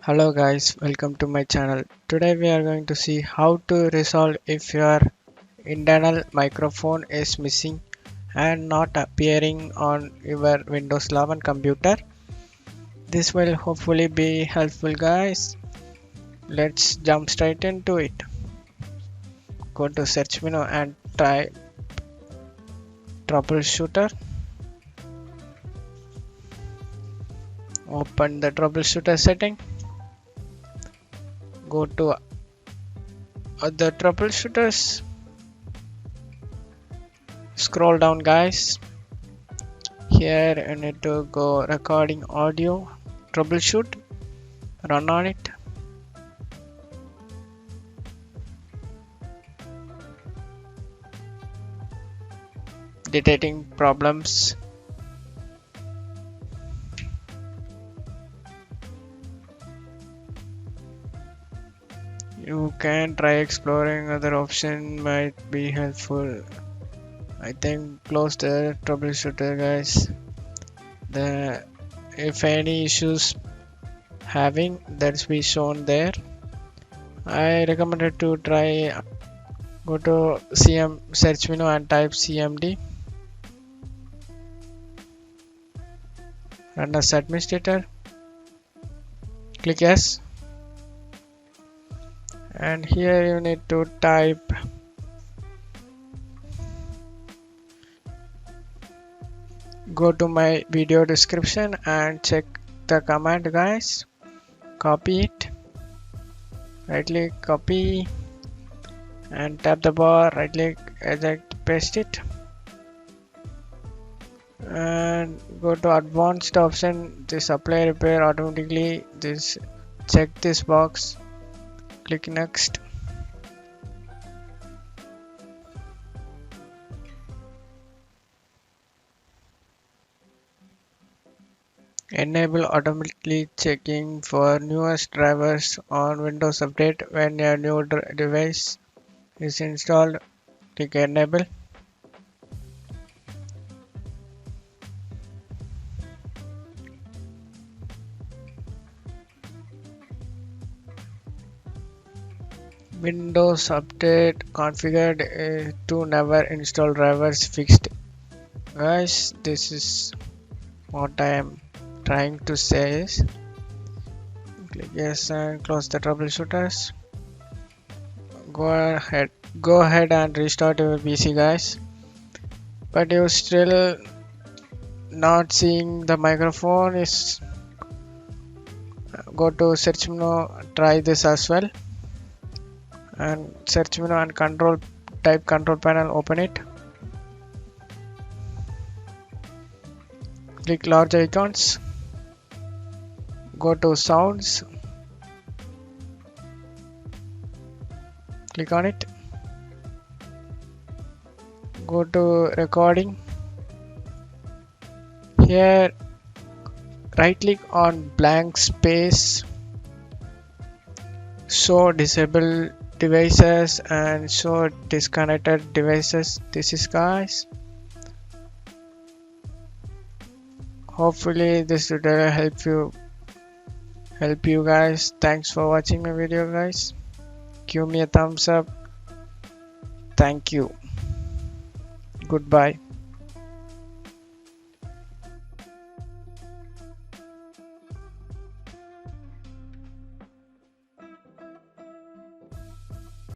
Hello guys, welcome to my channel. Today we are going to see how to resolve if your internal microphone is missing and not appearing on your Windows 11 computer. This will hopefully be helpful guys. Let's jump straight into it. Go to search menu and type troubleshooter. Open the troubleshooter setting. Go to other troubleshooters. Scroll down guys. Here you need to go recording audio, troubleshoot, run on it. Detecting problems. You can try exploring other option might be helpful. I think close the troubleshooter guys. If any issues having that's be shown there. I recommended to try go to CM search menu and type CMD. Run as administrator. Click yes. And here you need to type go to my video description and check the command guys. Copy it, right click copy and tap the bar, right click eject, paste it and go to advanced option. This apply repair automatically, this check this box, click next. Enable automatically checking for newest drivers on Windows Update when a new device is installed. Click enable. Windows Update configured to never install drivers fixed. Guys, this is what I am trying to say is click yes and close the troubleshooters. Go ahead and restart your PC guys, but you still not seeing the microphone is go to search menu, try this as well and search menu and type control panel, open it, click large icons, go to sounds, click on it, go to recording. Here right click on blank space, show disabled devices and show disconnected devices. This is guys, hopefully this tutorial help you guys. Thanks for watching my video guys. Give me a thumbs up. Thank you. Goodbye.